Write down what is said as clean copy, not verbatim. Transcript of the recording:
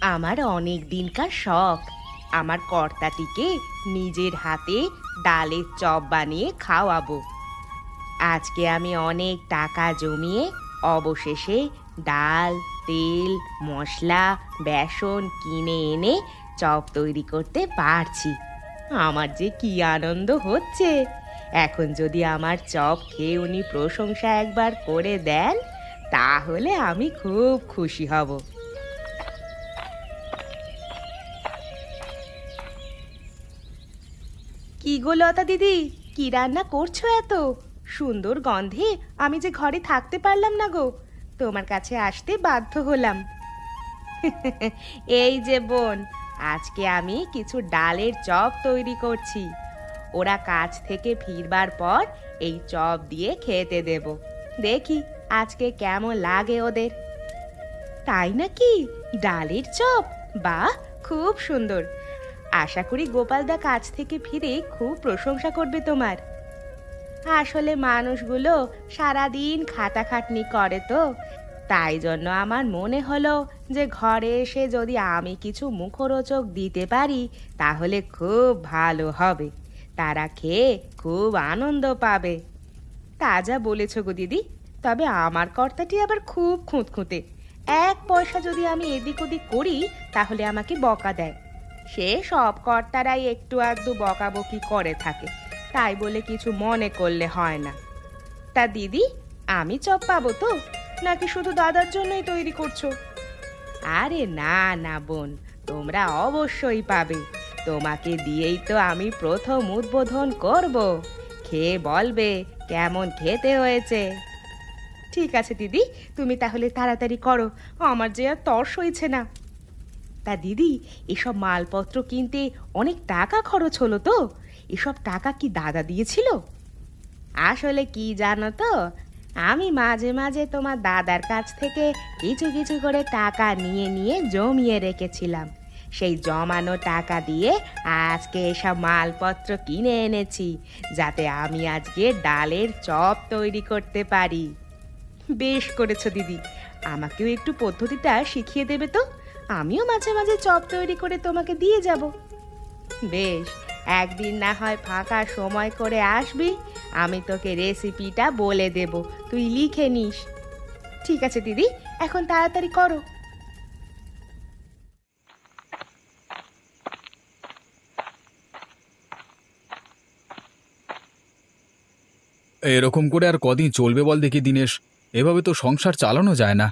আমার অনেক দিনকার শখ আমার কর্তাটিকে নিজের হাতে ডালের চপ বানিয়ে খাওয়াবো। আজকে আমি অনেক টাকা জমিয়ে অবশেষে ডাল, তেল, মশলা, বেসন কিনে এনে চপ তৈরি করতে পারছি। আমার যে কি আনন্দ হচ্ছে! এখন যদি আমার চপ খেয়ে উনি প্রশংসা একবার করে দেন, তাহলে আমি খুব খুশি হব। কি গো লতা দিদি, কি রান্না করছো এত সুন্দর গন্ধে? আমি যে ঘরে থাকতে পারলাম না গো, তোমার কাছে আসতে বাধ্য হলাম। এই যে বোন, আজকে আমি কিছু ডালের চপ তৈরি করছি। ওরা কাজ থেকে ফিরবার পর এই চপ দিয়ে খেতে দেব। দেখি আজকে কেমন লাগে ওদের। তাই নাকি? ডালের চপ? বাহ, খুব সুন্দর। আশা করি গোপালদা কাজ থেকে ফিরে খুব প্রশংসা করবে তোমার। আসলে মানুষগুলো সারাদিন খাটাখাটনি করে তো, তাই জন্য আমার মনে হলো যে ঘরে এসে যদি আমি কিছু মুখরোচক দিতে পারি তাহলে খুব ভালো হবে। তারা খেয়ে খুব আনন্দ পাবে। তা যা বলেছ গো দিদি, তবে আমার কর্তাটি আবার খুব খুঁতখুঁতে। এক পয়সা যদি আমি এদিক ওদিক করি তাহলে আমাকে বকা দেয়। সে সব কর্তারাই একটু আধটু বকাবকি করে থাকে, তাই বলে কিছু মনে করলে হয় না। তা দিদি, আমি চপ পাবো তো, নাকি শুধু দাদার জন্যই তৈরি করছো? আরে না না বোন, তোমরা অবশ্যই পাবে। তোমাকে দিয়েই তো আমি প্রথম উদ্বোধন করব। খেয়ে বলবে কেমন খেতে হয়েছে। ঠিক আছে দিদি, তুমি তাহলে তাড়াতাড়ি করো, আমার যে আর তর সইছে না। তা দিদি, এসব মালপত্র কিনতে অনেক টাকা খরচ হলো তো? এসব টাকা কি দাদা দিয়েছিল? আসলে কি জানো তো, আমি মাঝে মাঝে তোমার দাদার কাছ থেকে কিছু কিছু করে টাকা নিয়ে নিয়ে জমিয়ে রেখেছিলাম। সেই জমানো টাকা দিয়ে আজকে এসব মালপত্র কিনে এনেছি, যাতে আমি আজকে ডালের চপ তৈরি করতে পারি। বেশ করেছো দিদি, আমাকেও একটু পদ্ধতিটা শিখিয়ে দেবে তো? আমিও মাঝে মাঝে চপ তৈরি করে তোমাকে দিয়ে যাব। বেশ, একদিন না হয় ফাঁকা সময় করে আসবি, আমি তোকে রেসিপিটা বলে দেব, তুই লিখে নিস। ঠিক আছে দিদি, এখন তাড়াতাড়ি করো। এরকম করে আর কদিন চলবে বল দেখি দিনেশ? এভাবে তো সংসার চালানো যায় না।